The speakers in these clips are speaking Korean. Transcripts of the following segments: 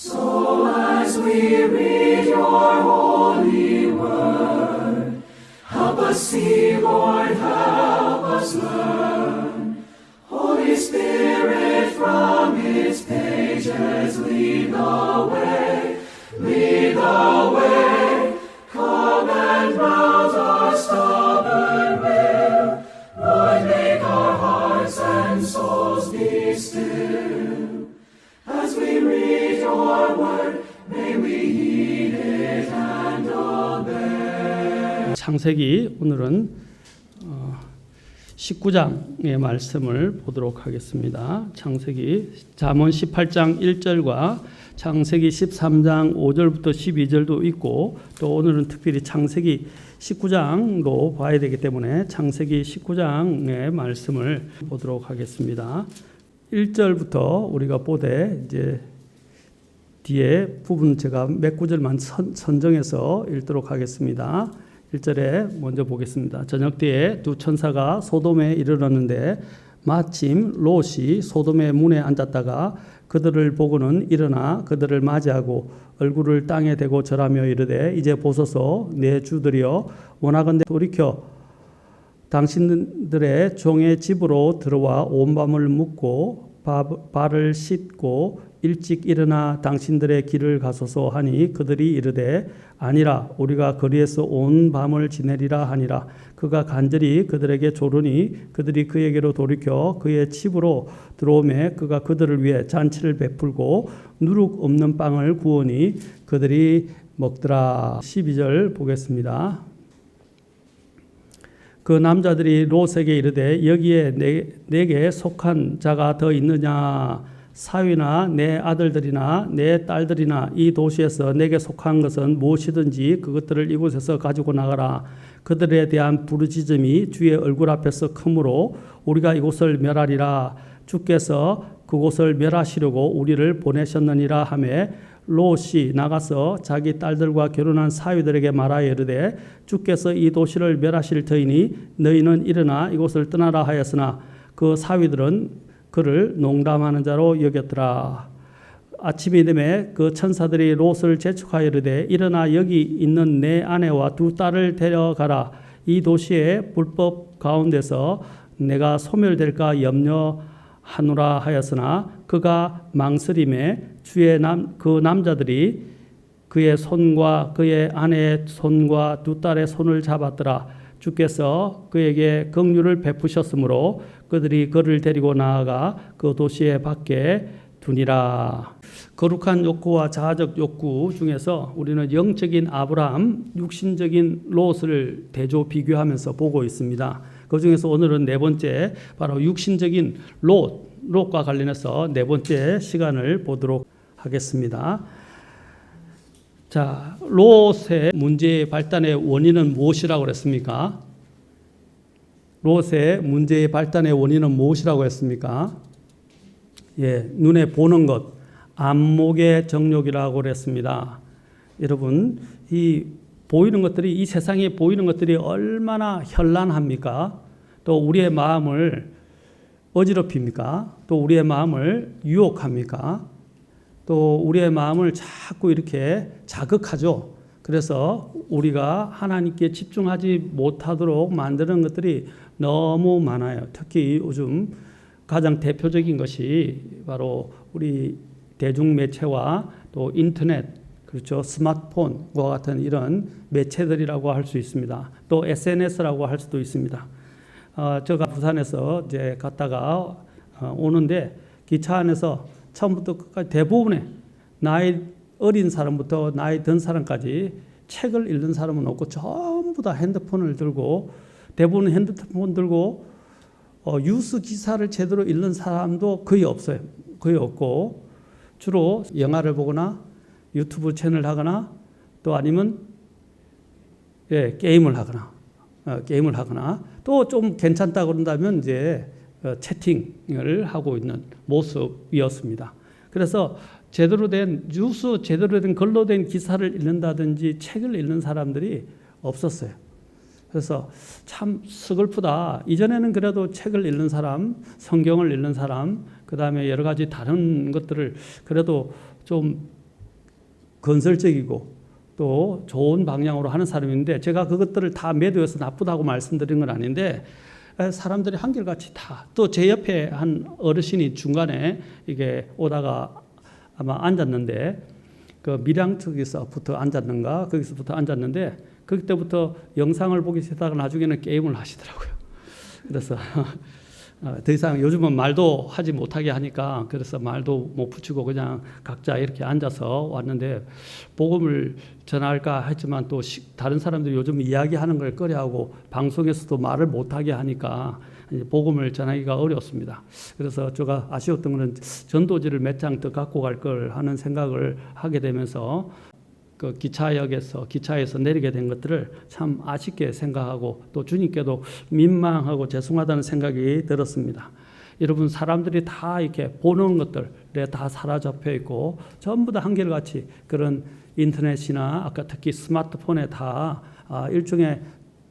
So as we read your holy word, help us see, Lord, help us learn. Holy Spirit, from its pages lead the way, lead the way. Come and rouse our stubborn will. Lord, make our hearts and souls be still. As we read your word, may we heed it and obey. 창세기 오늘은 19장의 말씀을 보도록 하겠습니다. 창세기 잠언 18장 1절과 창세기 13장 5절부터 12절도 있고, 또 오늘은 특별히 창세기 19장도 봐야 되기 때문에 창세기 19장의 말씀을 보도록 하겠습니다. 1절부터 우리가 보되 이제 뒤에 부분 제가 몇 구절만 선정해서 읽도록 하겠습니다. 1절에 먼저 보겠습니다. 저녁 때에 두 천사가 소돔에 이르렀는데 마침 롯이 소돔의 문에 앉았다가 그들을 보고는 일어나 그들을 맞이하고 얼굴을 땅에 대고 절하며 이르되 이제 보소서 내 주들이여 원하건대 돌이켜 당신들의 종의 집으로 들어와 온 밤을 묵고 발을 씻고 일찍 일어나 당신들의 길을 가소서 하니 그들이 이르되 아니라 우리가 거리에서 온 밤을 지내리라 하니라. 그가 간절히 그들에게 조르니 그들이 그에게로 돌이켜 그의 집으로 들어오매 그가 그들을 위해 잔치를 베풀고 누룩 없는 빵을 구우니 그들이 먹더라. 12절 보겠습니다. 그 남자들이 롯에게 이르되 여기에 내게 속한 자가 더 있느냐? 사위나 내 아들들이나 내 딸들이나 이 도시에서 내게 속한 것은 무엇이든지 그것들을 이곳에서 가지고 나가라. 그들에 대한 부르짖음이 주의 얼굴 앞에서 크므로 우리가 이곳을 멸하리라. 주께서 그곳을 멸하시려고 우리를 보내셨느니라 하매 롯이 나가서 자기 딸들과 결혼한 사위들에게 말하여 이르되 주께서 이 도시를 멸하실 터이니 너희는 일어나 이곳을 떠나라 하였으나 그 사위들은 그를 농담하는 자로 여겼더라. 아침이 되매 그 천사들이 롯을 재촉하여 이르되 일어나 여기 있는 내 아내와 두 딸을 데려가라. 이 도시의 불법 가운데서 내가 소멸될까 염려하노라 하였으나 그가 망설임에 주의 그 남자들이 그의 손과 그의 아내의 손과 두 딸의 손을 잡았더라. 주께서 그에게 긍휼을 베푸셨으므로 그들이 그를 데리고 나아가 그 도시의 밖에 두니라. 거룩한 욕구와 자아적 욕구 중에서 우리는 영적인 아브라함, 육신적인 롯을 대조 비교하면서 보고 있습니다. 그 중에서 오늘은 네 번째 바로 육신적인 롯과 관련해서 네 번째 시간을 보도록 하겠습니다. 자, 롯의 문제의 발단의 원인은 무엇이라고 그랬습니까? 롯의 문제의 발단의 원인은 무엇이라고 했습니까? 예, 눈에 보는 것, 안목의 정욕이라고 그랬습니다. 여러분, 이 보이는 것들이, 이 세상에 보이는 것들이 얼마나 현란합니까? 또 우리의 마음을 어지럽힙니까? 또 우리의 마음을 유혹합니까? 또 우리의 마음을 자꾸 이렇게 자극하죠. 그래서 우리가 하나님께 집중하지 못하도록 만드는 것들이 너무 많아요. 특히 요즘 가장 대표적인 것이 바로 우리 대중매체와 또 인터넷, 그렇죠, 스마트폰과 같은 이런 매체들이라고 할 수 있습니다. 또 SNS라고 할 수도 있습니다. 제가 부산에서 이제 갔다가 오는데 기차 안에서 처음부터 끝까지 대부분의 나이 어린 사람부터 나이 든 사람까지 책을 읽는 사람은 없고 전부 다 핸드폰을 들고, 대부분 핸드폰 들고 뉴스 기사를 제대로 읽는 사람도 거의 없어요. 거의 없고 주로 영화를 보거나 유튜브 채널 하거나 또 아니면 게임을 하거나 또 좀 괜찮다 그런다면 이제 채팅을 하고 있는 모습이었습니다. 그래서 제대로 된 뉴스, 제대로 된 글로 된 기사를 읽는다든지 책을 읽는 사람들이 없었어요. 그래서 참 서글프다. 이전에는 그래도 책을 읽는 사람, 성경을 읽는 사람, 그 다음에 여러 가지 다른 것들을 그래도 좀 건설적이고 또 좋은 방향으로 하는 사람인데 제가 그것들을 다 매도해서 나쁘다고 말씀드린 건 아닌데 사람들이 한결같이 다 또 제 옆에 한 어르신이 중간에 이게 오다가 아마 앉았는데 그 밀양 쪽에서부터 앉았는가 거기서부터 앉았는데 그때부터 영상을 보기 시작하다가 나중에는 게임을 하시더라고요. 그래서 더 이상 요즘은 말도 하지 못하게 하니까 그래서 말도 못 붙이고 그냥 각자 이렇게 앉아서 왔는데 복음을 전할까 했지만 또 다른 사람들이 요즘 이야기하는 걸 꺼려하고 방송에서도 말을 못하게 하니까 복음을 전하기가 어렵습니다. 그래서 제가 아쉬웠던 것은 전도지를 몇 장 더 갖고 갈 걸 하는 생각을 하게 되면서 그 기차에서 내리게 된 것들을 참 아쉽게 생각하고 또 주님께도 민망하고 죄송하다는 생각이 들었습니다. 여러분 사람들이 다 이렇게 보는 것들에 다 사로잡혀 있고 전부 다 한결같이 그런 인터넷이나 아까 특히 스마트폰에 다 일종의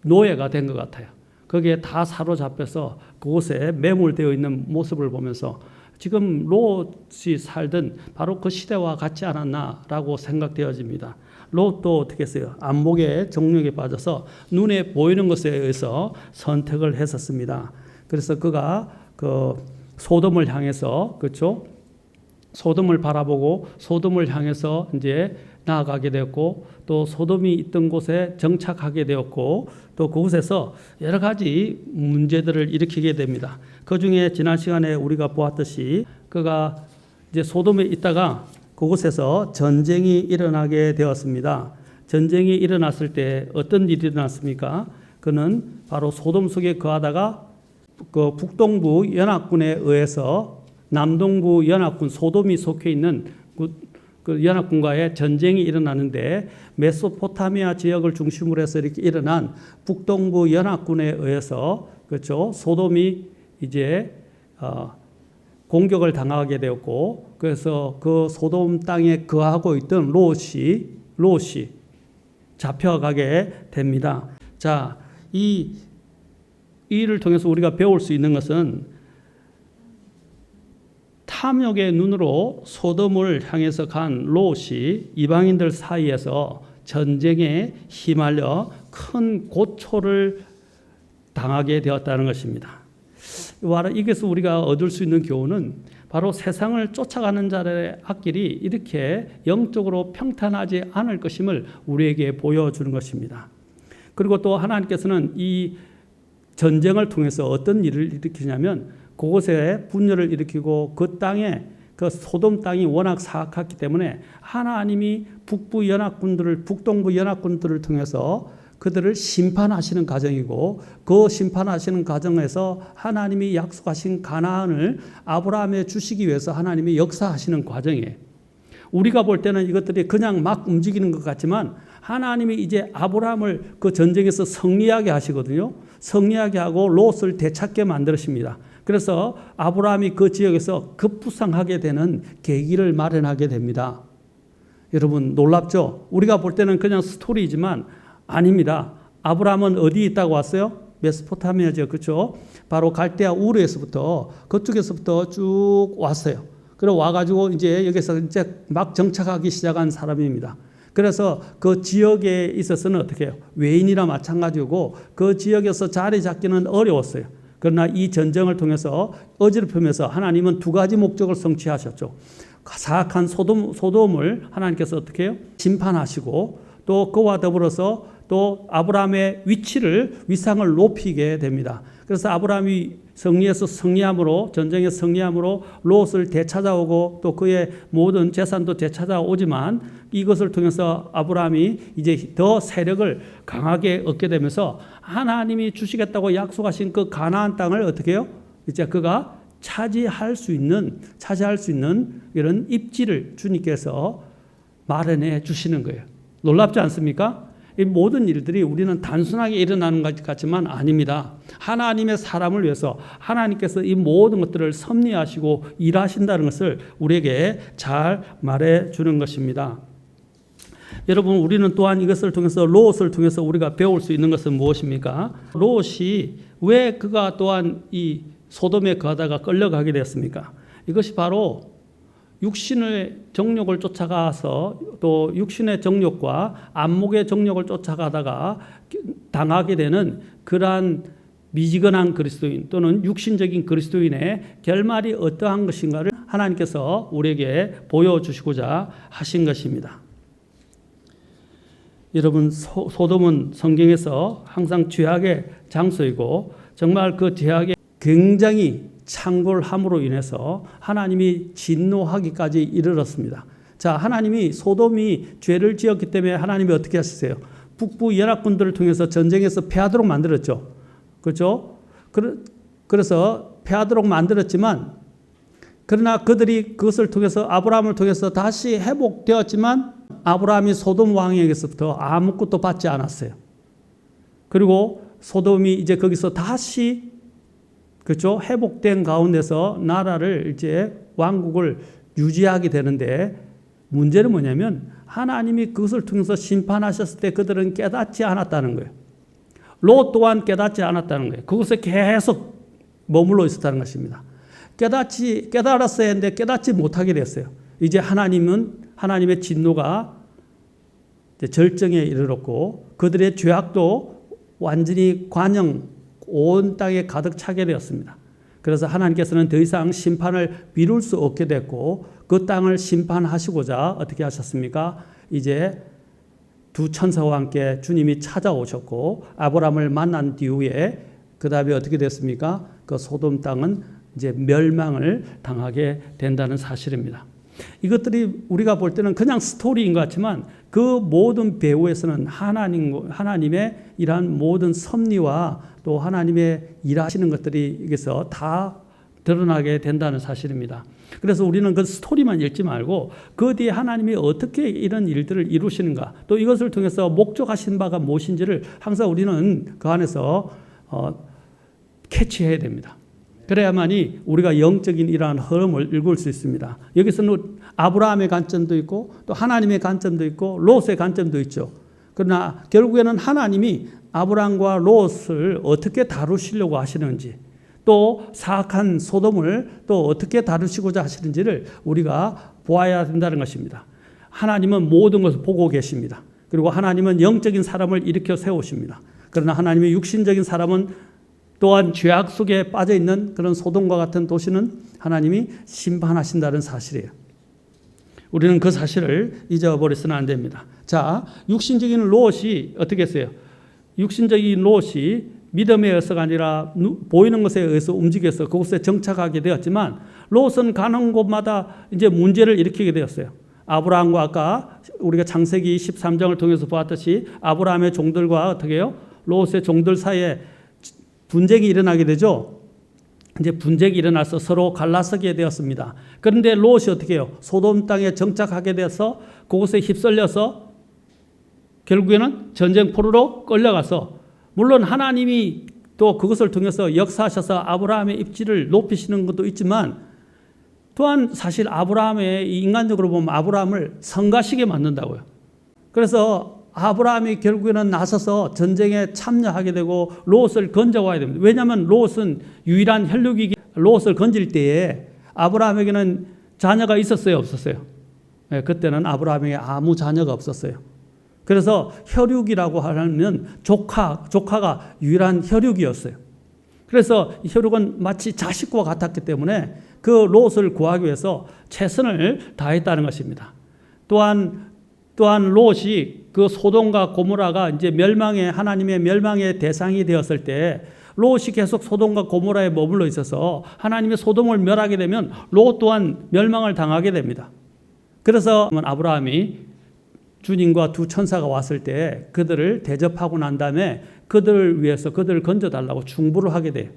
노예가 된 것 같아요. 거기에 다 사로잡혀서 그곳에 매몰되어 있는 모습을 보면서 지금 롯이 살던 바로 그 시대와 같지 않았나라고 생각되어집니다. 롯도 어떻게 했어요? 안목의 정욕에 빠져서 눈에 보이는 것에 의해서 선택을 했었습니다. 그래서 그가 그 소돔을 향해서 그렇죠? 소돔을 바라보고 소돔을 향해서 이제 나아가게 되었고 또 소돔이 있던 곳에 정착하게 되었고 또 그곳에서 여러 가지 문제들을 일으키게 됩니다. 그 중에 지난 시간에 우리가 보았듯이 그가 이제 소돔에 있다가 그곳에서 전쟁이 일어나게 되었습니다. 전쟁이 일어났을 때 어떤 일이 일어났습니까? 그는 바로 소돔 속에 거하다가 그 북동부 연합군에 의해서 남동부 연합군 소돔이 속해 있는 그 연합군과의 전쟁이 일어나는데 메소포타미아 지역을 중심으로 해서 이렇게 일어난 북동부 연합군에 의해서 그렇죠 소돔이 이제 공격을 당하게 되었고 그래서 그 소돔 땅에 거하고 있던 롯이 잡혀가게 됩니다. 자, 이 일을 통해서 우리가 배울 수 있는 것은 탐욕의 눈으로 소돔을 향해서 간 롯이 이방인들 사이에서 전쟁에 휘말려 큰 고초를 당하게 되었다는 것입니다. 이것을 우리가 얻을 수 있는 교훈은 바로 세상을 쫓아가는 자의 앞길이 이렇게 영적으로 평탄하지 않을 것임을 우리에게 보여주는 것입니다. 그리고 또 하나님께서는 이 전쟁을 통해서 어떤 일을 일으키냐면 그곳에 분열을 일으키고 그 땅에 그 소돔 땅이 워낙 사악했기 때문에 하나님이 북동부 연합군들을 통해서 그들을 심판하시는 과정이고 그 심판하시는 과정에서 하나님이 약속하신 가나안을 아브라함에 주시기 위해서 하나님이 역사하시는 과정이에요. 우리가 볼 때는 이것들이 그냥 막 움직이는 것 같지만 하나님이 이제 아브라함을 그 전쟁에서 승리하게 하시거든요. 승리하게 하고 롯을 되찾게 만드십니다. 그래서 아브라함이 그 지역에서 급부상하게 되는 계기를 마련하게 됩니다. 여러분 놀랍죠? 우리가 볼 때는 그냥 스토리지만 아닙니다. 아브라함은 어디 있다고 왔어요? 메소포타미아죠. 그렇죠? 바로 갈대아 우르에서부터 그쪽에서부터 쭉 왔어요. 그리고 와가지고 이제 여기서 이제 막 정착하기 시작한 사람입니다. 그래서 그 지역에 있어서는 어떻게 해요? 외인이나 마찬가지고 그 지역에서 자리 잡기는 어려웠어요. 그러나 이 전쟁을 통해서 어지럽히면서 하나님은 두 가지 목적을 성취하셨죠. 사악한 소돔을 하나님께서 어떻게 해요? 심판하시고 또 그와 더불어서 또 아브라함의 위상을 높이게 됩니다. 그래서 아브라함이 전쟁에 승리함으로 롯을 되찾아오고 또 그의 모든 재산도 되찾아오지만 이것을 통해서 아브라함이 이제 더 세력을 강하게 얻게 되면서 하나님이 주시겠다고 약속하신 그 가나안 땅을 어떻게 해요? 이제 그가 차지할 수 있는 이런 입지를 주님께서 마련해 주시는 거예요. 놀랍지 않습니까? 이 모든 일들이 우리는 단순하게 일어나는 것 같지만 아닙니다. 하나님의 사람을 위해서 하나님께서 이 모든 것들을 섭리하시고 일하신다는 것을 우리에게 잘 말해 주는 것입니다. 여러분 우리는 또한 이것을 통해서 롯을 통해서 우리가 배울 수 있는 것은 무엇입니까? 롯이 왜 그가 또한 이 소돔에 거하다가 끌려가게 되었습니까? 이것이 바로 육신의 정욕을 쫓아가서 또 육신의 정욕과 안목의 정욕을 쫓아가다가 당하게 되는 그러한 미지근한 그리스도인 또는 육신적인 그리스도인의 결말이 어떠한 것인가를 하나님께서 우리에게 보여주시고자 하신 것입니다. 여러분, 소돔은 성경에서 항상 죄악의 장소이고 정말 그 죄악의 굉장히 창궐함으로 인해서 하나님이 진노하기까지 이르렀습니다. 자, 하나님이 소돔이 죄를 지었기 때문에 하나님이 어떻게 하셨어요? 북부 연합군들을 통해서 전쟁에서 패하도록 만들었죠. 그렇죠? 그래서 패하도록 만들었지만 그러나 그들이 그것을 통해서 아브라함을 통해서 다시 회복되었지만 아브라함이 소돔 왕에게서부터 아무것도 받지 않았어요. 그리고 소돔이 이제 거기서 다시 그렇죠? 회복된 가운데서 나라를 이제 왕국을 유지하게 되는데 문제는 뭐냐면 하나님이 그것을 통해서 심판하셨을 때 그들은 깨닫지 않았다는 거예요. 롯 또한 깨닫지 않았다는 거예요. 그곳에 계속 머물러 있었다는 것입니다. 깨달았어야 했는데 깨닫지 못하게 됐어요. 이제 하나님의 진노가 이제 절정에 이르렀고 그들의 죄악도 완전히 온 땅에 가득 차게 되었습니다. 그래서 하나님께서는 더 이상 심판을 미룰 수 없게 됐고 그 땅을 심판하시고자 어떻게 하셨습니까? 이제 두 천사와 함께 주님이 찾아오셨고 아브라함을 만난 뒤에 그 다음에 어떻게 됐습니까? 그 소돔 땅은 이제 멸망을 당하게 된다는 사실입니다. 이것들이 우리가 볼 때는 그냥 스토리인 것 같지만 그 모든 배후에서는 하나님의 이러한 모든 섭리와 또 하나님의 일하시는 것들이 여기서 다 드러나게 된다는 사실입니다. 그래서 우리는 그 스토리만 읽지 말고 그 뒤에 하나님이 어떻게 이런 일들을 이루시는가 또 이것을 통해서 목적하신 바가 무엇인지를 항상 우리는 그 안에서 캐치해야 됩니다. 그래야만이 우리가 영적인 이러한 흐름을 읽을 수 있습니다. 여기서는 아브라함의 관점도 있고 또 하나님의 관점도 있고 롯의 관점도 있죠. 그러나 결국에는 하나님이 아브라함과 롯을 어떻게 다루시려고 하시는지 또 사악한 소돔을 또 어떻게 다루시고자 하시는지를 우리가 보아야 된다는 것입니다. 하나님은 모든 것을 보고 계십니다. 그리고 하나님은 영적인 사람을 일으켜 세우십니다. 그러나 하나님의 육신적인 사람은 또한 죄악 속에 빠져있는 그런 소돔과 같은 도시는 하나님이 심판하신다는 사실이에요. 우리는 그 사실을 잊어버려서는 안 됩니다. 자, 육신적인 롯이 어떻게 했어요? 육신적인 롯이 믿음에 의해서가 아니라 보이는 것에 의해서 움직여서 그곳에 정착하게 되었지만 롯은 가는 곳마다 이제 문제를 일으키게 되었어요. 아브라함과 아까 우리가 창세기 13장을 통해서 보았듯이 아브라함의 종들과 어떻게 해요? 롯의 종들 사이에 분쟁이 일어나게 되죠. 이제 분쟁이 일어나서 서로 갈라서게 되었습니다. 그런데 롯이 어떻게 해요? 소돔 땅에 정착하게 돼서 그곳에 휩쓸려서 결국에는 전쟁포로로 끌려가서 물론 하나님이 또 그것을 통해서 역사하셔서 아브라함의 입지를 높이시는 것도 있지만 또한 사실 아브라함의 인간적으로 보면 아브라함을 성가시게 만든다고요. 그래서 아브라함이 결국에는 나서서 전쟁에 참여하게 되고 롯을 건져와야 됩니다. 왜냐하면 롯은 유일한 혈육이기 롯을 건질 때에 아브라함에게는 자녀가 있었어요, 없었어요? 네, 그때는 아브라함에게 아무 자녀가 없었어요. 그래서 혈육이라고 하면 조카가 유일한 혈육이었어요. 그래서 혈육은 마치 자식과 같았기 때문에 그 롯을 구하기 위해서 최선을 다했다는 것입니다. 또한 롯이 그 소돔과 고모라가 이제 하나님의 멸망의 대상이 되었을 때 롯이 계속 소돔과 고모라에 머물러 있어서 하나님의 소돔을 멸하게 되면 롯 또한 멸망을 당하게 됩니다. 그래서 아브라함이 주님과 두 천사가 왔을 때 그들을 대접하고 난 다음에 그들을 위해서 그들을 건져달라고 중보를 하게 돼요.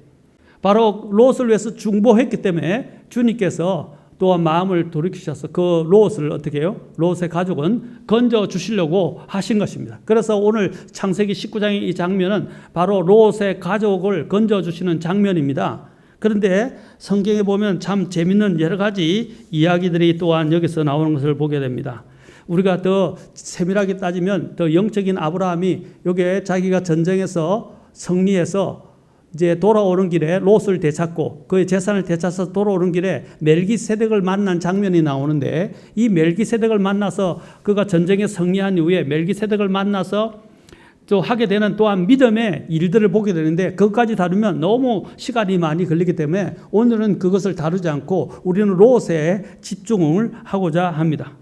바로 롯을 위해서 중보했기 때문에 주님께서 또한 마음을 돌이키셔서 그 롯을 어떻게 해요? 롯의 가족은 건져주시려고 하신 것입니다. 그래서 오늘 창세기 19장의 이 장면은 바로 롯의 가족을 건져주시는 장면입니다. 그런데 성경에 보면 참 재밌는 여러 가지 이야기들이 또한 여기서 나오는 것을 보게 됩니다. 우리가 더 세밀하게 따지면 더 영적인 아브라함이 여기에 자기가 전쟁에서 승리해서 이제 돌아오는 길에 롯을 되찾고 그의 재산을 되찾아서 돌아오는 길에 멜기세덱을 만난 장면이 나오는데, 이 멜기세덱을 만나서 그가 전쟁에 승리한 이후에 멜기세덱을 만나서 또 하게 되는 또한 믿음의 일들을 보게 되는데, 그것까지 다루면 너무 시간이 많이 걸리기 때문에 오늘은 그것을 다루지 않고 우리는 롯에 집중을 하고자 합니다.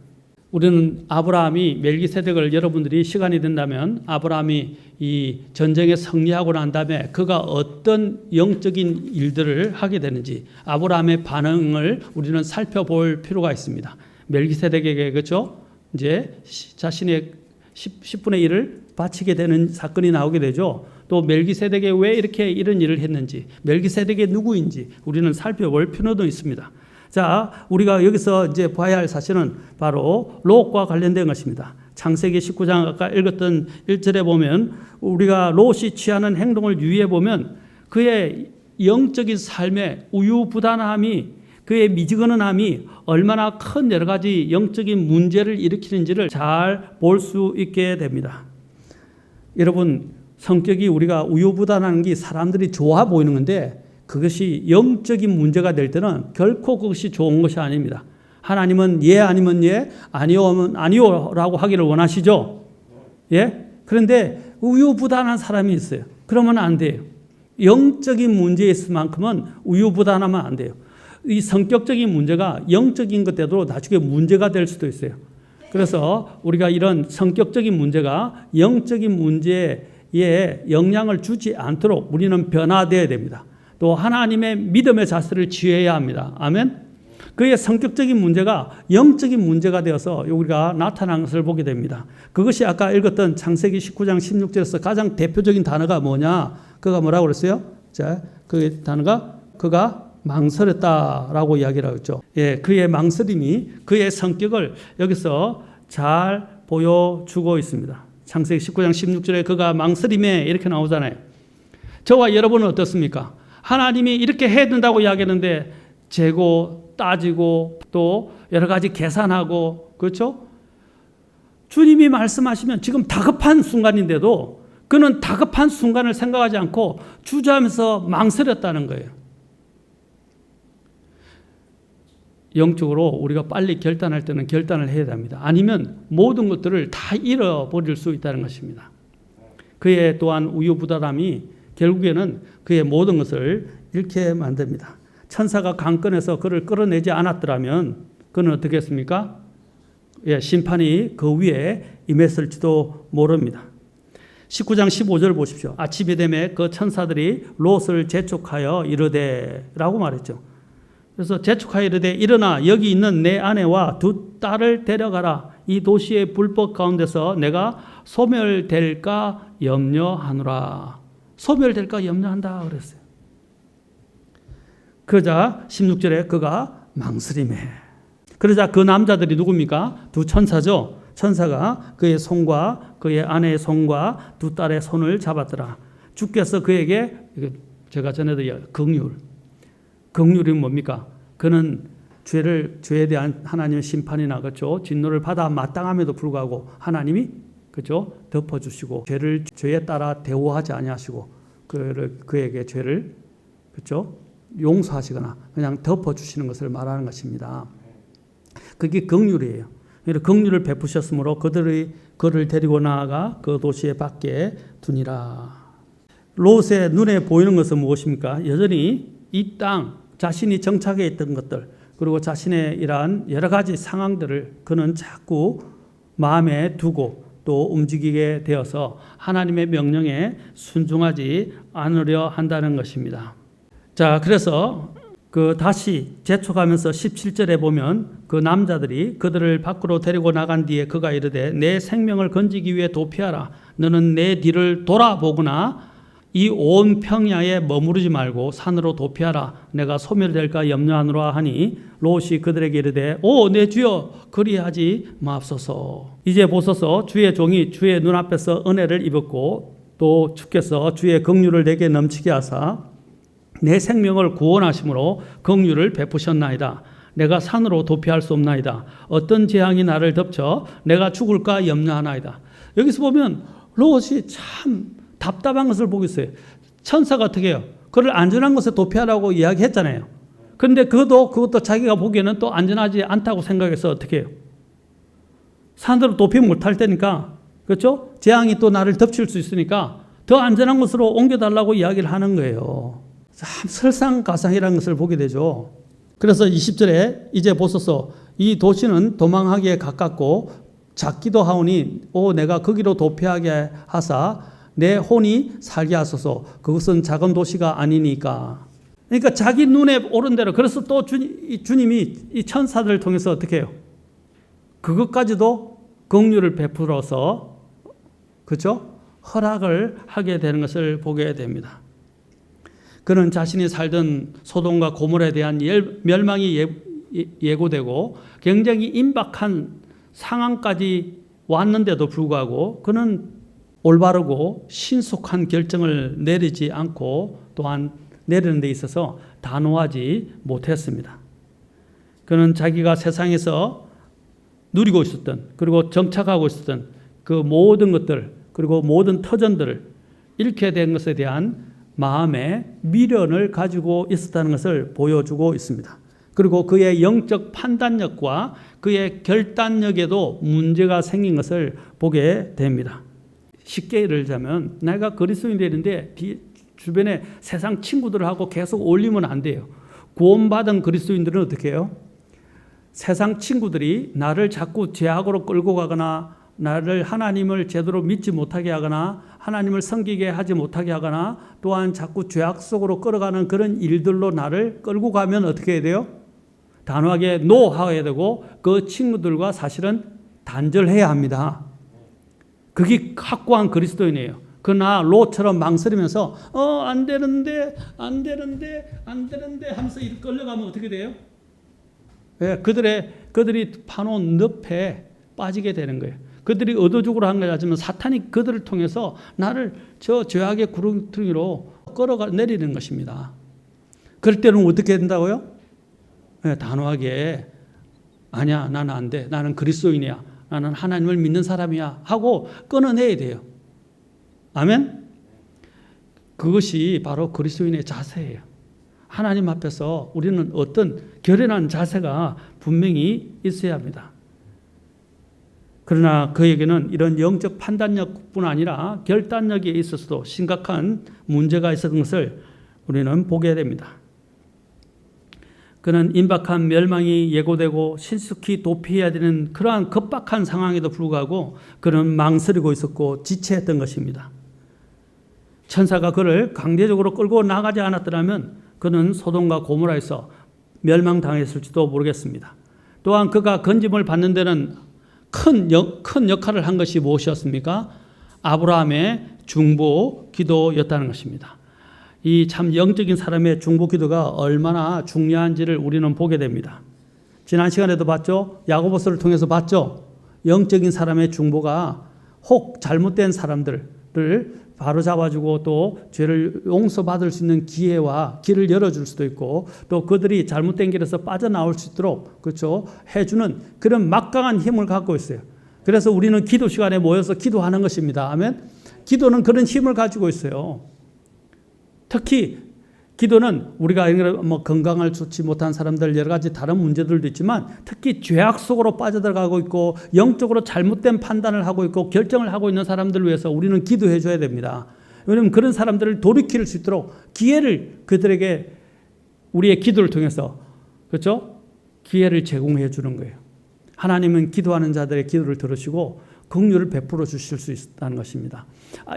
우리는 아브라함이 멜기세덱을, 여러분들이 시간이 된다면 아브라함이 이 전쟁에 승리하고 난 다음에 그가 어떤 영적인 일들을 하게 되는지 아브라함의 반응을 우리는 살펴볼 필요가 있습니다. 멜기세덱에게 그렇죠? 이제 자신의 10분의 1을 바치게 되는 사건이 나오게 되죠. 또 멜기세덱이 왜 이렇게 이런 일을 했는지, 멜기세덱이 누구인지 우리는 살펴볼 필요도 있습니다. 자, 우리가 여기서 이제 봐야 할 사실은 바로 롯과 관련된 것입니다. 창세기 19장 아까 읽었던 1절에 보면 우리가 롯이 취하는 행동을 유의해 보면 그의 영적인 삶의 우유부단함이, 그의 미지근함이 얼마나 큰 여러 가지 영적인 문제를 일으키는지를 잘 볼 수 있게 됩니다. 여러분, 성격이 우리가 우유부단한 게 사람들이 좋아 보이는 건데, 그것이 영적인 문제가 될 때는 결코 그것이 좋은 것이 아닙니다. 하나님은 예 아니면 예, 아니오면 아니오라고 하기를 원하시죠. 예? 그런데 우유부단한 사람이 있어요. 그러면 안 돼요. 영적인 문제에 있을 만큼은 우유부단하면 안 돼요. 이 성격적인 문제가 영적인 것대로 나중에 문제가 될 수도 있어요. 그래서 우리가 이런 성격적인 문제가 영적인 문제에 영향을 주지 않도록 우리는 변화되어야 됩니다. 또 하나님의 믿음의 자세를 취해야 합니다. 아멘. 그의 성격적인 문제가 영적인 문제가 되어서 우리가 나타난 것을 보게 됩니다. 그것이 아까 읽었던 창세기 19장 16절에서 가장 대표적인 단어가 뭐냐? 그가 뭐라고 그랬어요? 자, 그 단어가 그가 망설였다라고 이야기를 하죠. 예, 그의 망설임이 그의 성격을 여기서 잘 보여주고 있습니다. 창세기 19장 16절에 그가 망설임에 이렇게 나오잖아요. 저와 여러분은 어떻습니까? 하나님이 이렇게 해야 된다고 이야기하는데 재고 따지고 또 여러 가지 계산하고, 그렇죠? 주님이 말씀하시면 지금 다급한 순간인데도 그는 다급한 순간을 생각하지 않고 주저하면서 망설였다는 거예요. 영적으로 우리가 빨리 결단할 때는 결단을 해야 됩니다. 아니면 모든 것들을 다 잃어버릴 수 있다는 것입니다. 그의 또한 우유부단함이 결국에는 그의 모든 것을 잃게 만듭니다. 천사가 강권에서 그를 끌어내지 않았더라면 그는 어떻게 했습니까? 예, 심판이 그 위에 임했을지도 모릅니다. 19장 15절 보십시오. 아침이 되매 그 천사들이 롯을 재촉하여 이르되 라고 말했죠. 그래서 재촉하여 이르되 일어나 여기 있는 내 아내와 두 딸을 데려가라. 이 도시의 불법 가운데서 내가 소멸될까 염려하노라. 소멸될까 염려한다 그랬어요. 그러자 16절에 그가 망설이매. 그러자 그 남자들이 누굽니까? 두 천사죠. 천사가 그의 손과 그의 아내의 손과 두 딸의 손을 잡았더라. 주께서 그에게, 제가 전에도 긍휼이 뭡니까? 그는 죄에 대한 하나님의 심판이나 그렇죠? 진노를 받아 마땅함에도 불구하고 하나님이 그렇죠? 덮어주시고 죄에 따라 대우하지 아니하시고 그에게 죄를 그렇죠? 용서하시거나 그냥 덮어주시는 것을 말하는 것입니다. 그게 긍휼이에요. 긍휼을 베푸셨으므로 그를 데리고 나아가 그 도시의 밖에 두니라. 롯의 눈에 보이는 것은 무엇입니까? 여전히 이 땅, 자신이 정착해 있던 것들, 그리고 자신의 이러한 여러 가지 상황들을 그는 자꾸 마음에 두고 또 움직이게 되어서 하나님의 명령에 순종하지 않으려 한다는 것입니다. 자, 그래서 다시 재촉하면서 17절에 보면 그 남자들이 그들을 밖으로 데리고 나간 뒤에 그가 이르되 내 생명을 건지기 위해 도피하라. 너는 내 뒤를 돌아보거나 이 온 평야에 머무르지 말고 산으로 도피하라. 내가 소멸될까 염려하노라 하니 롯이 그들에게 이르되 오 내 주여 그리하지 마옵소서. 이제 보소서 주의 종이 주의 눈앞에서 은혜를 입었고 또 주께서 주의 긍휼을 내게 넘치게 하사 내 생명을 구원하심으로 긍휼을 베푸셨나이다. 내가 산으로 도피할 수 없나이다. 어떤 재앙이 나를 덮쳐 내가 죽을까 염려하나이다. 여기서 보면 롯이 참 답답한 것을 보고 있어요. 천사가 어떻게 해요? 그를 안전한 곳에 도피하라고 이야기했잖아요. 그런데 그것도 자기가 보기에는 또 안전하지 않다고 생각해서 어떻게 해요? 산으로 도피 못할 때니까, 그렇죠? 재앙이 또 나를 덮칠 수 있으니까 더 안전한 곳으로 옮겨달라고 이야기를 하는 거예요. 참 설상가상이라는 것을 보게 되죠. 그래서 20절에 이제 보소서 이 도시는 도망하기에 가깝고 작기도 하오니 내가 거기로 도피하게 하사 내 혼이 살게 하소서. 그것은 작은 도시가 아니니까. 그러니까 자기 눈에 오른 대로. 그래서 또 주님이 이 천사들을 통해서 어떻게 해요? 그것까지도 긍휼을 베풀어서, 그렇죠? 허락을 하게 되는 것을 보게 됩니다. 그는 자신이 살던 소돔과 고모라에 대한 멸망이 예고되고 굉장히 임박한 상황까지 왔는데도 불구하고 그는 올바르고 신속한 결정을 내리지 않고 또한 내리는 데 있어서 단호하지 못했습니다. 그는 자기가 세상에서 누리고 있었던, 그리고 정착하고 있었던 그 모든 것들, 그리고 모든 터전들을 잃게 된 것에 대한 마음의 미련을 가지고 있었다는 것을 보여주고 있습니다. 그리고 그의 영적 판단력과 그의 결단력에도 문제가 생긴 것을 보게 됩니다. 쉽게 예를 들자면 내가 그리스도인이 되는데 주변에 세상 친구들하고 계속 어울리면 안 돼요. 구원받은 그리스도인들은 어떻게 해요? 세상 친구들이 나를 자꾸 죄악으로 끌고 가거나 나를 하나님을 제대로 믿지 못하게 하거나 하나님을 섬기게 하지 못하게 하거나 또한 자꾸 죄악 속으로 끌어가는 그런 일들로 나를 끌고 가면 어떻게 해야 돼요? 단호하게 노하여야 되고 그 친구들과 사실은 단절해야 합니다. 그게 확고한 그리스도인이에요. 그러나 롯처럼 망설이면서 안 되는데 하면서 이렇게 끌려가면 어떻게 돼요? 네, 그들이 파놓은 늪에 빠지게 되는 거예요. 그들이 의도적으로 한 거라지만 사탄이 그들을 통해서 나를 저 죄악의 구렁텅이로 끌어내리는 것입니다. 그럴 때는 어떻게 된다고요? 네, 단호하게 아니야, 나는 안 돼. 나는 그리스도인이야. 나는 하나님을 믿는 사람이야 하고 끊어내야 돼요. 아멘? 그것이 바로 그리스도인의 자세예요. 하나님 앞에서 우리는 어떤 결연한 자세가 분명히 있어야 합니다. 그러나 그에게는 이런 영적 판단력뿐 아니라 결단력에 있어서도 심각한 문제가 있었던 것을 우리는 보게 됩니다. 그는 임박한 멸망이 예고되고 신속히 도피해야 되는 그러한 급박한 상황에도 불구하고 그는 망설이고 있었고 지체했던 것입니다. 천사가 그를 강제적으로 끌고 나가지 않았더라면 그는 소돔과 고모라에서 멸망당했을지도 모르겠습니다. 또한 그가 건짐을 받는 데는 큰 역할을 한 것이 무엇이었습니까? 아브라함의 중보 기도였다는 것입니다. 이 참 영적인 사람의 중보 기도가 얼마나 중요한지를 우리는 보게 됩니다. 지난 시간에도 봤죠? 야고보서를 통해서 봤죠? 영적인 사람의 중보가 혹 잘못된 사람들을 바로잡아주고 또 죄를 용서받을 수 있는 기회와 길을 열어줄 수도 있고 또 그들이 잘못된 길에서 빠져나올 수 있도록 그렇죠? 해주는 그런 막강한 힘을 갖고 있어요. 그래서 우리는 기도 시간에 모여서 기도하는 것입니다. 아멘. 기도는 그런 힘을 가지고 있어요. 특히 기도는 우리가 건강을 좋지 못한 사람들 여러 가지 다른 문제들도 있지만 특히 죄악 속으로 빠져들어가고 있고 영적으로 잘못된 판단을 하고 있고 결정을 하고 있는 사람들을 위해서 우리는 기도해 줘야 됩니다. 왜냐하면 그런 사람들을 돌이킬 수 있도록 기회를 그들에게 우리의 기도를 통해서 그렇죠? 기회를 제공해 주는 거예요. 하나님은 기도하는 자들의 기도를 들으시고 긍휼을 베풀어 주실 수 있다는 것입니다.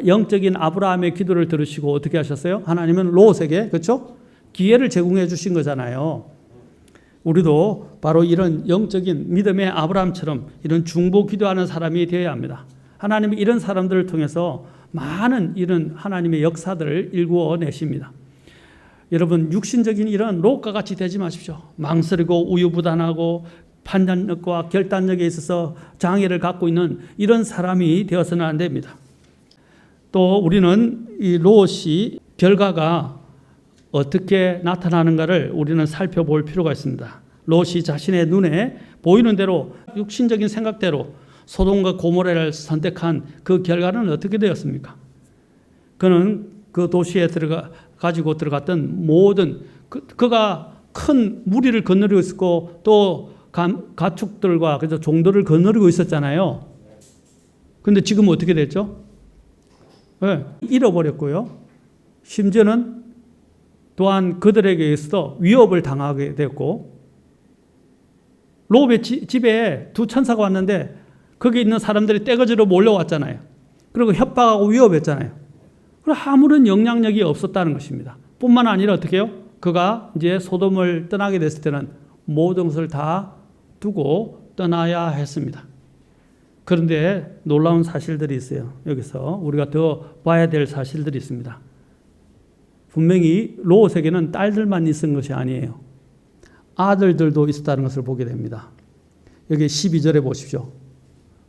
영적인 아브라함의 기도를 들으시고 어떻게 하셨어요? 하나님은 롯에게 그렇죠? 기회를 제공해 주신 거잖아요. 우리도 바로 이런 영적인 믿음의 아브라함처럼 이런 중보 기도하는 사람이 되어야 합니다. 하나님이 이런 사람들을 통해서 많은 이런 하나님의 역사들을 일구어 내십니다. 여러분 육신적인 이런 롯과 같이 되지 마십시오. 망설이고 우유부단하고 판단력과 결단력에 있어서 장애를 갖고 있는 이런 사람이 되어서는 안 됩니다. 또 우리는 이 롯이 결과가 어떻게 나타나는가를 우리는 살펴볼 필요가 있습니다. 롯이 자신의 눈에 보이는 대로 육신적인 생각대로 소돔과 고모라를 선택한 그 결과는 어떻게 되었습니까? 그는 그 도시에 가지고 들어갔던 모든 그가 큰 무리를 거느리고 있었고 또 가축들과 그래서 종들을 거느리고 있었잖아요. 근데 지금 어떻게 됐죠? 네, 잃어버렸고요. 심지어는 또한 그들에게 의해서 위협을 당하게 됐고, 롯의 집에 두 천사가 왔는데 거기 있는 사람들이 떼거지로 몰려왔잖아요. 그리고 협박하고 위협했잖아요. 그리고 아무런 영향력이 없었다는 것입니다. 뿐만 아니라 어떻게 해요? 그가 이제 소돔을 떠나게 됐을 때는 모든 것을 다 두고 떠나야 했습니다. 그런데 놀라운 사실들이 있어요. 여기서 우리가 더 봐야 될 사실들이 있습니다. 분명히 롯에게는 딸들만 있은 것이 아니에요. 아들들도 있었다는 것을 보게 됩니다. 여기 12절에 보십시오.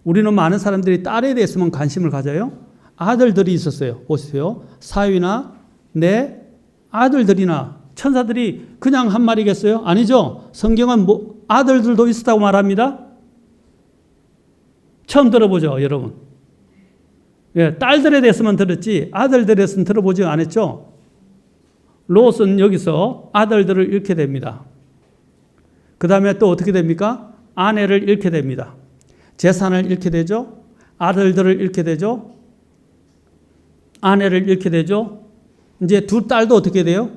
우리는 많은 사람들이 딸에 대해서만 관심을 가져요. 아들들이 있었어요. 보세요. 사위나 내 아들들이나 천사들이 그냥 한 말이겠어요? 아니죠. 성경은 아들들도 있었다고 말합니다. 처음 들어보죠, 여러분. 예, 딸들에 대해서만 들었지 아들들에 대해서는 들어보지 않았죠. 롯은 여기서 아들들을 잃게 됩니다. 그 다음에 또 어떻게 됩니까? 아내를 잃게 됩니다. 재산을 잃게 되죠. 아들들을 잃게 되죠. 아내를 잃게 되죠. 이제 두 딸도 어떻게 돼요?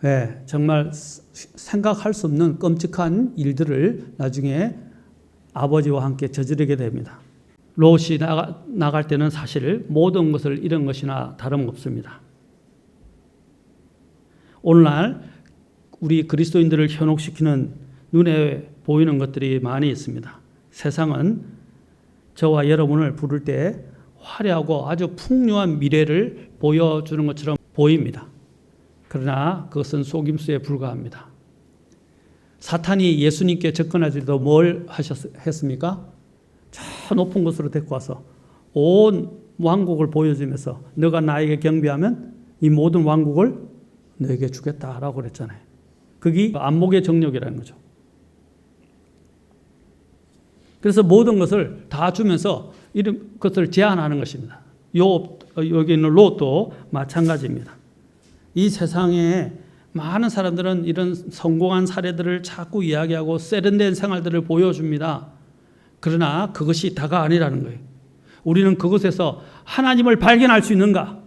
네, 정말 생각할 수 없는 끔찍한 일들을 나중에 아버지와 함께 저지르게 됩니다. 롯이 나갈 때는 사실 모든 것을 잃은 것이나 다름없습니다. 오늘날 우리 그리스도인들을 현혹시키는 눈에 보이는 것들이 많이 있습니다. 세상은 저와 여러분을 부를 때 화려하고 아주 풍요한 미래를 보여주는 것처럼 보입니다. 그러나 그것은 속임수에 불과합니다. 사탄이 예수님께 접근할 때도 뭘 했습니까? 저 높은 곳으로 데리고 와서 온 왕국을 보여주면서 너가 나에게 경배하면 이 모든 왕국을 너에게 주겠다라고 그랬잖아요. 그게 안목의 정욕이라는 거죠. 그래서 모든 것을 다 주면서 이런 것을 제한하는 것입니다. 여기 있는 롯도 마찬가지입니다. 이 세상에 많은 사람들은 이런 성공한 사례들을 자꾸 이야기하고 세련된 생활들을 보여줍니다. 그러나 그것이 다가 아니라는 거예요. 우리는 그것에서 하나님을 발견할 수 있는가?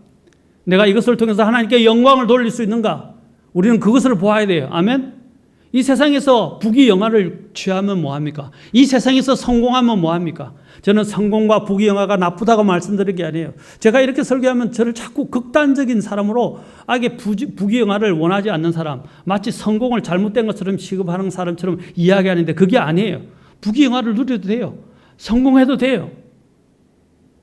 내가 이것을 통해서 하나님께 영광을 돌릴 수 있는가? 우리는 그것을 보아야 돼요. 아멘? 이 세상에서 부귀영화를 취하면 뭐합니까? 이 세상에서 성공하면 뭐합니까? 저는 성공과 부귀영화가 나쁘다고 말씀드린 게 아니에요. 제가 이렇게 설교하면 저를 자꾸 극단적인 사람으로 아예 부귀영화를 원하지 않는 사람, 마치 성공을 잘못된 것처럼 취급하는 사람처럼 이야기하는데 그게 아니에요. 부귀영화를 누려도 돼요. 성공해도 돼요.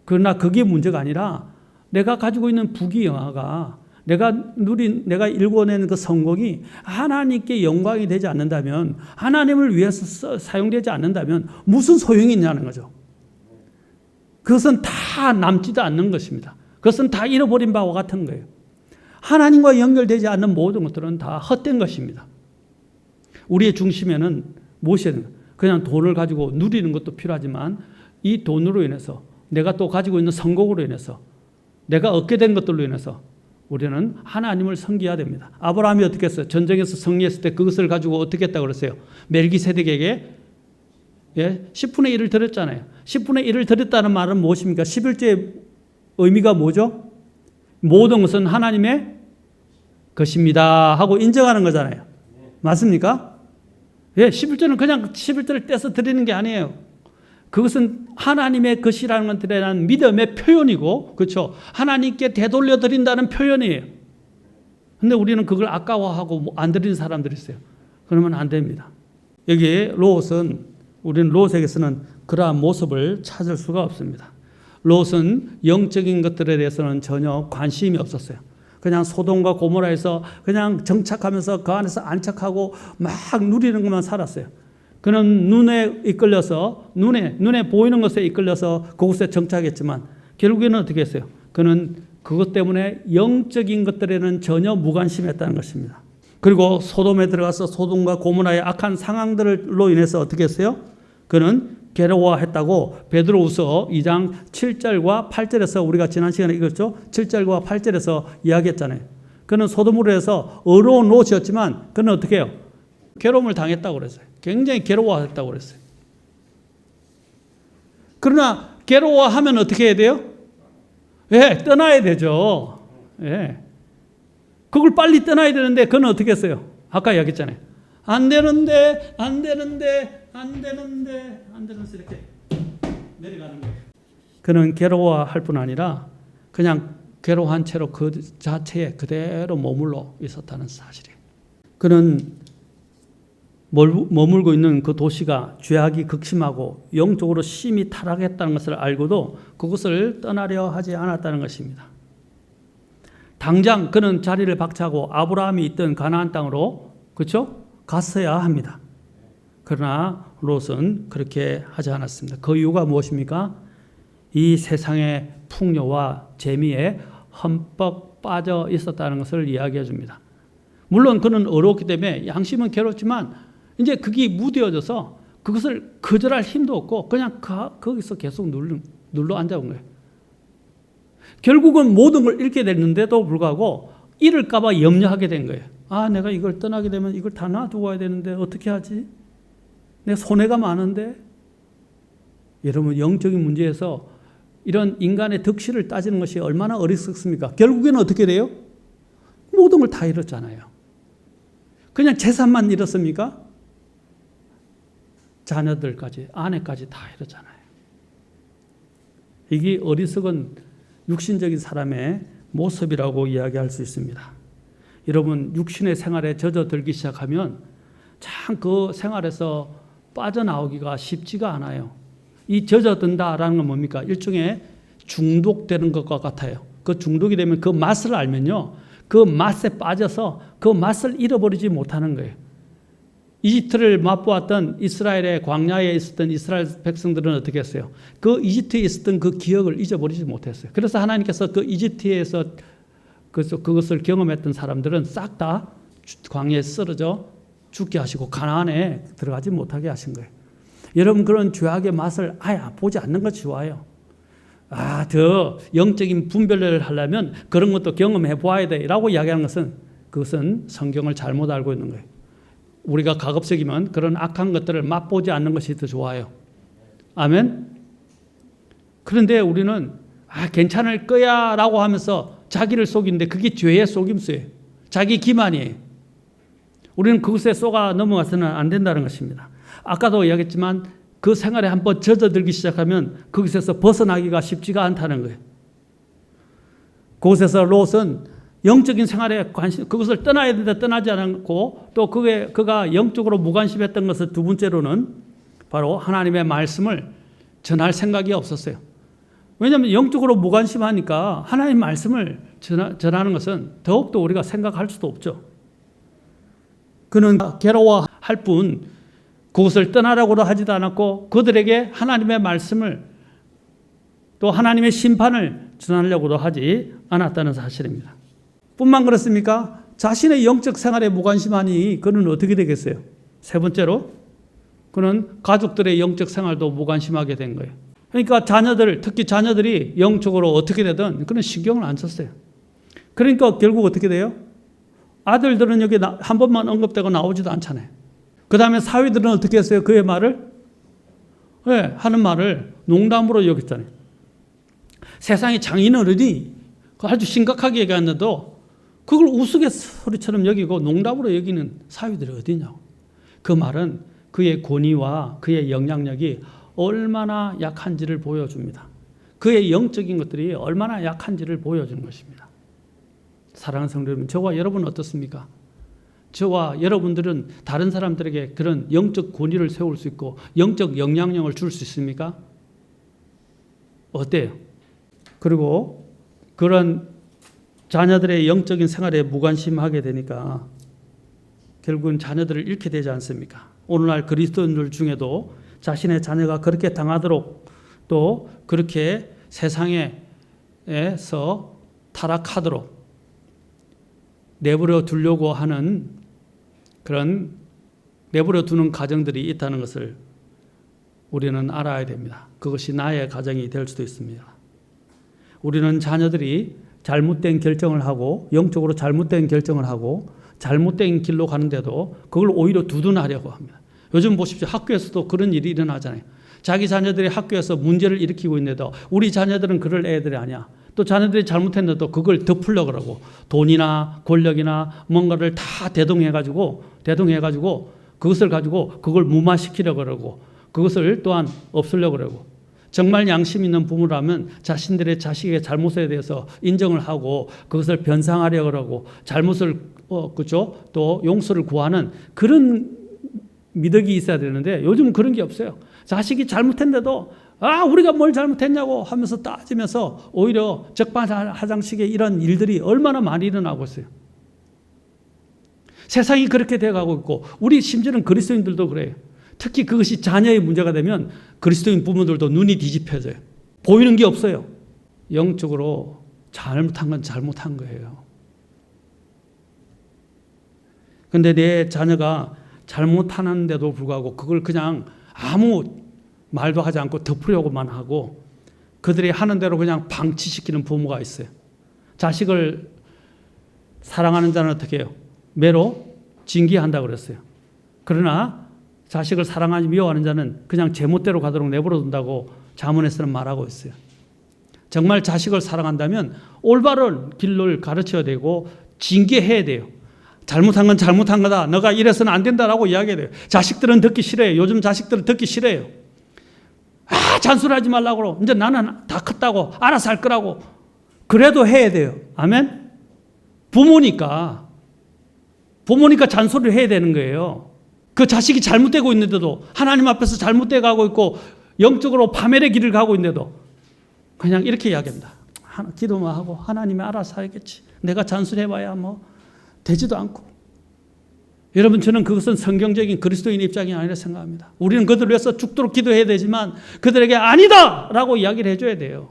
그러나 그게 문제가 아니라 내가 가지고 있는 부귀영화가 내가 일궈낸 그 성공이 하나님께 영광이 되지 않는다면, 하나님을 위해서 사용되지 않는다면 무슨 소용이 있냐는 거죠. 그것은 다 남지도 않는 것입니다. 그것은 다 잃어버린 바와 같은 거예요. 하나님과 연결되지 않는 모든 것들은 다 헛된 것입니다. 우리의 중심에는 무엇이야? 그냥 돈을 가지고 누리는 것도 필요하지만 이 돈으로 인해서 내가 또 가지고 있는 성공으로 인해서 내가 얻게 된 것들로 인해서 우리는 하나님을 섬겨야 됩니다. 아브라함이 어떻게 했어요? 전쟁에서 승리했을 때 그것을 가지고 어떻게 했다고 그랬어요? 멜기세덱에게 10분의 1을 드렸잖아요. 10분의 1을 드렸다는 말은 무엇입니까? 11조의 의미가 뭐죠? 모든 것은 하나님의 것입니다 하고 인정하는 거잖아요. 맞습니까? 11조는 그냥 11조를 떼서 드리는 게 아니에요. 그것은 하나님의 것이라는 것들에 대한 믿음의 표현이고, 그렇죠? 하나님께 되돌려 드린다는 표현이에요. 근데 우리는 그걸 아까워하고 안 드리는 사람들이 있어요. 그러면 안 됩니다. 여기 우리는 롯에게서는 그러한 모습을 찾을 수가 없습니다. 롯은 영적인 것들에 대해서는 전혀 관심이 없었어요. 그냥 소돔과 고모라에서 그냥 정착하면서 그 안에서 안착하고 막 누리는 것만 살았어요. 그는 눈에 이끌려서 눈에 보이는 것에 이끌려서 그곳에 정착했지만 결국에는 어떻게 했어요? 그는 그것 때문에 영적인 것들에는 전혀 무관심했다는 것입니다. 그리고 소돔에 들어가서 소돔과 고모라의 악한 상황들로 인해서 어떻게 했어요? 그는 괴로워했다고 베드로후서 2장 7절과 8절에서 우리가 지난 시간에 읽었죠? 7절과 8절에서 이야기했잖아요. 그는 소돔으로 해서 어려운 롯이었지만 그는 어떻게 해요? 괴로움을 당했다고 그랬어요. 굉장히 괴로워했다고 그랬어요. 그러나 괴로워하면 어떻게 해야 돼요? 예, 떠나야 되죠. 예. 그걸 빨리 떠나야 되는데 그는 어떻게 했어요? 아까 이야기했잖아요. 안 되는데 이렇게 내려가는 거예요. 그는 괴로워할 뿐 아니라 그냥 괴로워한 채로 그 자체에 그대로 머물러 있었다는 사실이에요. 그는 머물고 있는 그 도시가 죄악이 극심하고 영적으로 심히 타락했다는 것을 알고도 그것을 떠나려 하지 않았다는 것입니다. 당장 그는 자리를 박차고 아브라함이 있던 가나안 땅으로 그렇죠? 갔어야 합니다. 그러나 롯은 그렇게 하지 않았습니다. 그 이유가 무엇입니까? 이 세상의 풍요와 재미에 흠뻑 빠져 있었다는 것을 이야기해 줍니다. 물론 그는 어려웠기 때문에 양심은 괴롭지만 이제 그게 무뎌져서 그것을 거절할 힘도 없고 그냥 거기서 계속 눌러 앉아온 거예요. 결국은 모든 걸 잃게 됐는데도 불구하고 잃을까 봐 염려하게 된 거예요. 아, 내가 이걸 떠나게 되면 이걸 다 놔두고 와야 되는데 어떻게 하지? 내 손해가 많은데? 여러분, 영적인 문제에서 이런 인간의 덕실을 따지는 것이 얼마나 어리석습니까? 결국에는 어떻게 돼요? 모든 걸 다 잃었잖아요. 그냥 재산만 잃었습니까? 자녀들까지, 아내까지 다 잃었잖아요. 이게 어리석은 육신적인 사람의 모습이라고 이야기할 수 있습니다. 여러분, 육신의 생활에 젖어들기 시작하면 참 그 생활에서 빠져나오기가 쉽지가 않아요. 이 젖어든다라는 건 뭡니까? 일종의 중독되는 것과 같아요. 그 중독이 되면 그 맛을 알면요, 그 맛에 빠져서 그 맛을 잃어버리지 못하는 거예요. 이집트를 맛보았던 이스라엘의 광야에 있었던 이스라엘 백성들은 어떻게 했어요? 그 이집트에 있었던 그 기억을 잊어버리지 못했어요. 그래서 하나님께서 그 이집트에서 그것을 경험했던 사람들은 싹 다 광야에 쓰러져 죽게 하시고 가나안에 들어가지 못하게 하신 거예요. 여러분, 그런 죄악의 맛을 아예 보지 않는 것이 좋아요. 아, 더 영적인 분별을 하려면 그런 것도 경험해 보아야 돼 라고 이야기하는 것은 그것은 성경을 잘못 알고 있는 거예요. 우리가 가급적이면 그런 악한 것들을 맛보지 않는 것이 더 좋아요. 아멘? 그런데 우리는 괜찮을 거야 라고 하면서 자기를 속이는데 그게 죄의 속임수예요. 자기 기만이에요. 우리는 그것에 속아 넘어가서는 안 된다는 것입니다. 아까도 이야기했지만 그 생활에 한번 젖어들기 시작하면 거기서 벗어나기가 쉽지가 않다는 거예요. 그곳에서 롯은 영적인 생활에 관심, 그것을 떠나야 되는데 떠나지 않고 또 그가 영적으로 무관심했던 것을 두 번째로는 바로 하나님의 말씀을 전할 생각이 없었어요. 왜냐하면 영적으로 무관심하니까 하나님 말씀을 전하는 것은 더욱더 우리가 생각할 수도 없죠. 그는 괴로워할 뿐 그것을 떠나라고도 하지도 않았고 그들에게 하나님의 말씀을 또 하나님의 심판을 전하려고도 하지 않았다는 사실입니다. 뿐만 그렇습니까? 자신의 영적 생활에 무관심하니 그는 어떻게 되겠어요? 세 번째로 그는 가족들의 영적 생활도 무관심하게 된 거예요. 그러니까 특히 자녀들이 영적으로 어떻게 되든 그는 신경을 안 썼어요. 그러니까 결국 어떻게 돼요? 아들들은 여기 한 번만 언급되고 나오지도 않잖아요. 그 다음에 사위들은 어떻게 했어요? 그의 말을? 네, 하는 말을 농담으로 여겼잖아요. 세상에 장인어른이 아주 심각하게 얘기하는데도 그걸 우스갯소리처럼 여기고 농담으로 여기는 사위들이 어디냐고. 그 말은 그의 권위와 그의 영향력이 얼마나 약한지를 보여줍니다. 그의 영적인 것들이 얼마나 약한지를 보여주는 것입니다. 사랑하는 성도 여러분, 저와 여러분은 어떻습니까? 저와 여러분들은 다른 사람들에게 그런 영적 권위를 세울 수 있고 영적 영향력을 줄 수 있습니까? 어때요? 그리고 그런 자녀들의 영적인 생활에 무관심하게 되니까 결국은 자녀들을 잃게 되지 않습니까? 오늘날 그리스도인들 중에도 자신의 자녀가 그렇게 당하도록 또 그렇게 세상에서 타락하도록 내버려 두려고 하는 그런 내버려 두는 가정들이 있다는 것을 우리는 알아야 됩니다. 그것이 나의 가정이 될 수도 있습니다. 우리는 자녀들이 잘못된 결정을 하고 영적으로 잘못된 결정을 하고 잘못된 길로 가는데도 그걸 오히려 두둔하려고 합니다. 요즘 보십시오. 학교에서도 그런 일이 일어나잖아요. 자기 자녀들이 학교에서 문제를 일으키고 있는데도 우리 자녀들은 그럴 애들이 아니야. 또 자녀들이 잘못했는데도 그걸 덮으려고 그러고 돈이나 권력이나 뭔가를 다 대동해가지고 그것을 가지고 그걸 무마시키려고 그러고 그것을 또한 없애려고 그러고 정말 양심 있는 부모라면 자신들의 자식의 잘못에 대해서 인정을 하고 그것을 변상하려고 그러고 잘못을 그죠? 또 용서를 구하는 그런 미덕이 있어야 되는데 요즘은 그런 게 없어요. 자식이 잘못했는데도 우리가 뭘 잘못했냐고 하면서 따지면서 오히려 적반하장식의 이런 일들이 얼마나 많이 일어나고 있어요. 세상이 그렇게 돼가고 있고 우리 심지어는 그리스도인들도 그래요. 특히 그것이 자녀의 문제가 되면 그리스도인 부모들도 눈이 뒤집혀져요. 보이는 게 없어요. 영적으로 잘못한 건 잘못한 거예요. 그런데 내 자녀가 잘못하는데도 불구하고 그걸 그냥 아무 말도 하지 않고 덮으려고만 하고 그들이 하는 대로 그냥 방치시키는 부모가 있어요. 자식을 사랑하는 자는 어떻게 해요? 매로 징계한다고 그랬어요. 그러나 자식을 사랑하지 미워하는 자는 그냥 제멋대로 가도록 내버려 둔다고 잠언에서는 말하고 있어요. 정말 자식을 사랑한다면 올바른 길을 가르쳐야 되고 징계해야 돼요. 잘못한 건 잘못한 거다. 너가 이래서는 안 된다라고 이야기해야 돼요. 자식들은 듣기 싫어요. 요즘 자식들은 듣기 싫어요. 잔소리하지 말라고. 이제 나는 다 컸다고. 알아서 할 거라고. 그래도 해야 돼요. 아멘? 부모니까 잔소리를 해야 되는 거예요. 그 자식이 잘못되고 있는데도 하나님 앞에서 잘못돼 가고 있고 영적으로 파멸의 길을 가고 있는데도 그냥 이렇게 이야기합니다. 기도만 하고 하나님이 알아서 하겠지. 내가 잔소리해봐야 뭐 되지도 않고. 여러분 저는 그것은 성경적인 그리스도인 입장이 아니라 생각합니다. 우리는 그들을 위해서 죽도록 기도해야 되지만 그들에게 아니다! 라고 이야기를 해줘야 돼요.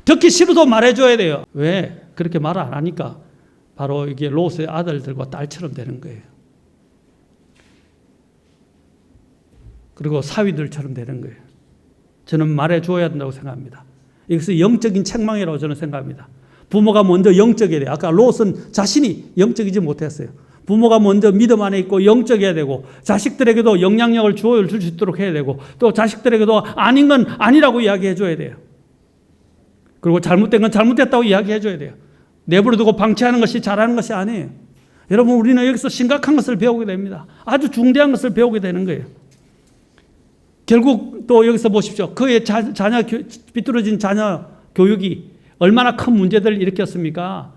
듣기 싫어도 말해줘야 돼요. 왜? 그렇게 말을 안 하니까 바로 이게 롯의 아들들과 딸처럼 되는 거예요. 그리고 사위들처럼 되는 거예요. 저는 말해줘야 된다고 생각합니다. 이것은 영적인 책망이라고 저는 생각합니다. 부모가 먼저 영적이어야 돼요. 아까 롯은 자신이 영적이지 못했어요. 부모가 먼저 믿음 안에 있고 영적이어야 되고 자식들에게도 영향력을 줄 수 있도록 해야 되고 또 자식들에게도 아닌 건 아니라고 이야기해 줘야 돼요. 그리고 잘못된 건 잘못됐다고 이야기해 줘야 돼요. 내버려 두고 방치하는 것이 잘하는 것이 아니에요. 여러분 우리는 여기서 심각한 것을 배우게 됩니다. 아주 중대한 것을 배우게 되는 거예요. 결국 또 여기서 보십시오. 그의 삐뚤어진 자녀 교육이 얼마나 큰 문제들을 일으켰습니까?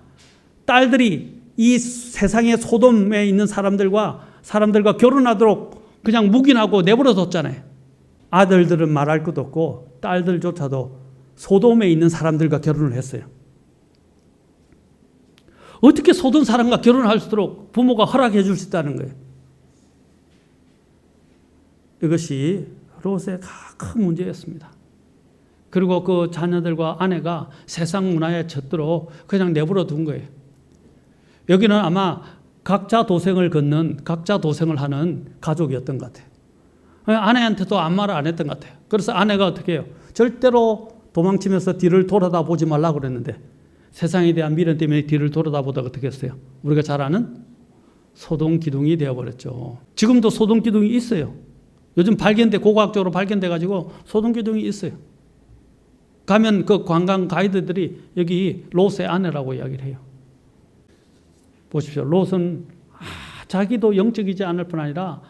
딸들이 이 세상의 소돔에 있는 사람들과 결혼하도록 그냥 묵인하고 내버려 뒀잖아요. 아들들은 말할 것도 없고 딸들조차도 소돔에 있는 사람들과 결혼을 했어요. 어떻게 소돔 사람과 결혼할 수 있도록 부모가 허락해 줄 수 있다는 거예요. 이것이 롯의 큰 문제였습니다. 그리고 그 자녀들과 아내가 세상 문화에 젖도록 그냥 내버려 둔 거예요. 여기는 아마 각자 도생을 하는 가족이었던 것 같아요. 아내한테도 아무 말을 안 했던 것 같아요. 그래서 아내가 어떻게 해요? 절대로 도망치면서 뒤를 돌아다 보지 말라고 그랬는데 세상에 대한 미련 때문에 뒤를 돌아다 보다가 어떻게 했어요? 우리가 잘 아는 소동 기둥이 되어버렸죠. 지금도 소동 기둥이 있어요. 요즘 고고학적으로 발견돼 가지고 소동 기둥이 있어요. 가면 그 관광 가이드들이 여기 롯의 아내라고 이야기를 해요. 보십시오. 롯은 자기도 영적이지 않을 뿐 아니라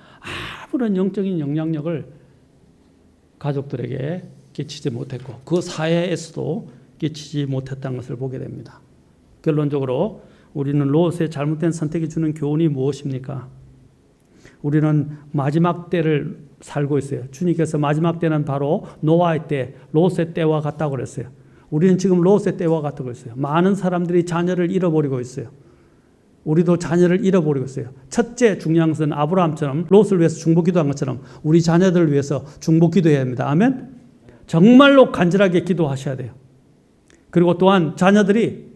아무런 영적인 영향력을 가족들에게 끼치지 못했고 그 사회에서도 끼치지 못했다는 것을 보게 됩니다. 결론적으로 우리는 롯의 잘못된 선택이 주는 교훈이 무엇입니까? 우리는 마지막 때를 살고 있어요. 주님께서 마지막 때는 바로 노아의 때, 롯의 때와 같다고 그랬어요. 우리는 지금 롯의 때와 같다고 했어요. 많은 사람들이 자녀를 잃어버리고 있어요. 우리도 자녀를 잃어버리고 있어요. 첫째 중요한 것은 아브라함처럼 롯을 위해서 중보기도한 것처럼 우리 자녀들을 위해서 중보기도해야 합니다. 아멘? 정말로 간절하게 기도하셔야 돼요. 그리고 또한 자녀들이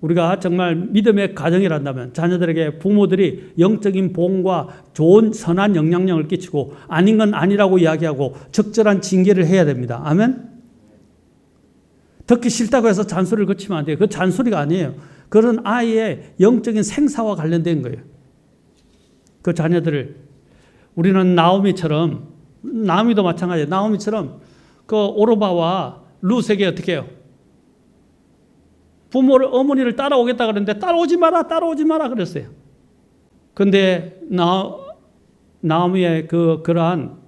우리가 정말 믿음의 가정이란다면 자녀들에게 부모들이 영적인 보응과 좋은 선한 영향력을 끼치고 아닌 건 아니라고 이야기하고 적절한 징계를 해야 됩니다. 아멘? 듣기 싫다고 해서 잔소리를 거치면 안 돼요. 그 잔소리가 아니에요. 그런 아이의 영적인 생사와 관련된 거예요. 그 자녀들을 우리는 나오미도 마찬가지예요. 나오미처럼 그 오르바와 룻에게 어떻게 해요? 어머니를 따라오겠다 그랬는데 따라오지 마라 그랬어요. 근데 나오미의 그러한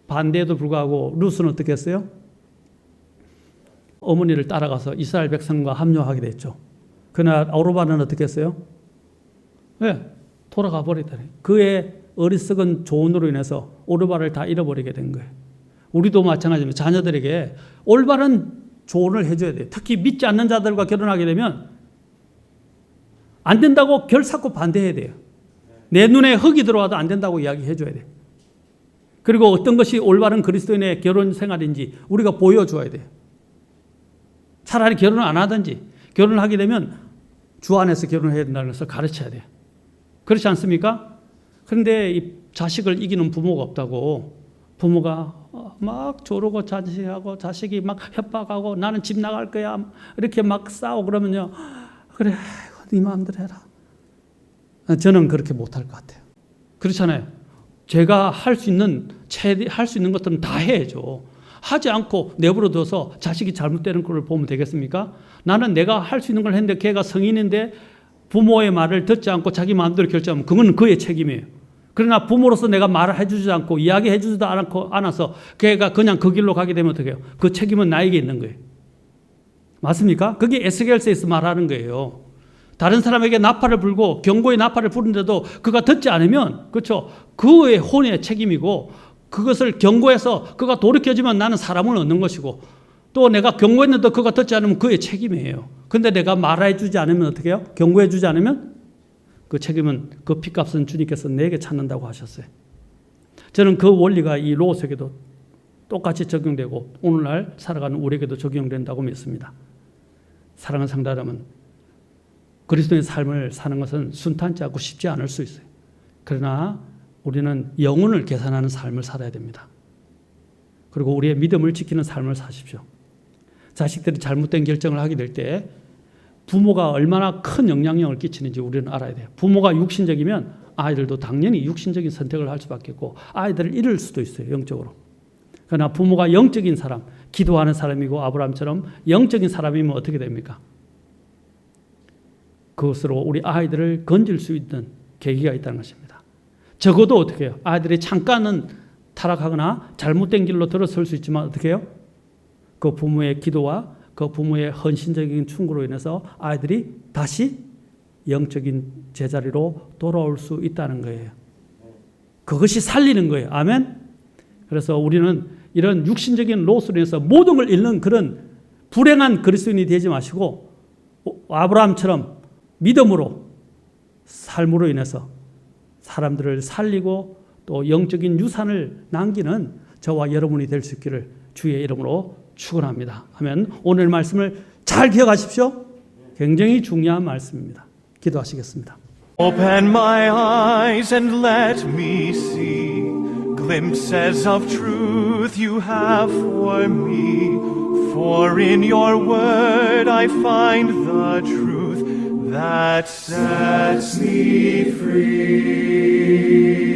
반대에도 불구하고 룻은 어떻게 했어요? 어머니를 따라가서 이스라엘 백성과 합류하게 됐죠. 그러나 오르바는 어떻게 했어요? 왜? 돌아가 버리더래. 그의 어리석은 조언으로 인해서 오르바를 다 잃어버리게 된 거예요. 우리도 마찬가지입니다. 자녀들에게 올바른 조언을 해줘야 돼요. 특히 믿지 않는 자들과 결혼하게 되면 안 된다고 결사코 반대해야 돼요. 내 눈에 흙이 들어와도 안 된다고 이야기해 줘야 돼요. 그리고 어떤 것이 올바른 그리스도인의 결혼 생활인지 우리가 보여줘야 돼요. 차라리 결혼을 안 하든지 결혼을 하게 되면 주 안에서 결혼을 해야 된다는 것을 가르쳐야 돼요. 그렇지 않습니까? 그런데 이 자식을 이기는 부모가 없다고 부모가 막 조르고 자식하고 자식이 막 협박하고 나는 집 나갈 거야 이렇게 막 싸우고 그러면요. 그래 네 마음대로 해라. 저는 그렇게 못할 것 같아요. 그렇잖아요. 제가 할 수 있는 것들은 다 해야죠. 하지 않고 내버려둬서 자식이 잘못되는 걸 보면 되겠습니까? 나는 내가 할 수 있는 걸 했는데 걔가 성인인데 부모의 말을 듣지 않고 자기 마음대로 결정하면 그건 그의 책임이에요. 그러나 부모로서 내가 말을 해주지 않고 이야기해주지도 않아서 걔가 그냥 그 길로 가게 되면 어떻게 해요? 그 책임은 나에게 있는 거예요. 맞습니까? 그게 에스겔서에서 말하는 거예요. 다른 사람에게 나팔을 불고 경고의 나팔을 부르는데도 그가 듣지 않으면 그렇죠. 그의 혼의 책임이고 그것을 경고해서 그가 돌이켜지면 나는 사람을 얻는 것이고 또 내가 경고했는데 그가 듣지 않으면 그의 책임이에요. 근데 내가 말해주지 않으면 어떻게 해요? 경고해주지 않으면 그 책임은 그 핏값은 주님께서 내게 찾는다고 하셨어요. 저는 그 원리가 이 롯에게도 똑같이 적용되고 오늘날 살아가는 우리에게도 적용된다고 믿습니다. 사랑하는 성도 여러분, 그리스도의 삶을 사는 것은 순탄치 않고 쉽지 않을 수 있어요. 그러나 우리는 영혼을 계산하는 삶을 살아야 됩니다. 그리고 우리의 믿음을 지키는 삶을 사십시오. 자식들이 잘못된 결정을 하게 될 때 부모가 얼마나 큰 영향력을 끼치는지 우리는 알아야 돼요. 부모가 육신적이면 아이들도 당연히 육신적인 선택을 할 수밖에 없고 아이들을 잃을 수도 있어요. 영적으로. 그러나 부모가 영적인 사람, 기도하는 사람이고 아브라함처럼 영적인 사람이면 어떻게 됩니까? 그것으로 우리 아이들을 건질 수 있는 계기가 있다는 것입니다. 적어도 어떻게 해요? 아이들이 잠깐은 타락하거나 잘못된 길로 들어설 수 있지만 어떻게 해요? 그 부모의 기도와 그 부모의 헌신적인 충고로 인해서 아이들이 다시 영적인 제자리로 돌아올 수 있다는 거예요. 그것이 살리는 거예요. 아멘? 그래서 우리는 이런 육신적인 롯으로 인해서 모든 걸 잃는 그런 불행한 그리스도인이 되지 마시고 아브라함처럼 믿음으로 삶으로 인해서 사람들을 살리고 또 영적인 유산을 남기는 저와 여러분이 될 수 있기를 주의 이름으로 축원합니다. 하면 오늘 말씀을 잘 기억하십시오. 굉장히 중요한 말씀입니다. 기도하시겠습니다. Open my eyes and let me see glimpses of truth you have for me. For in your word I find the truth that sets me free.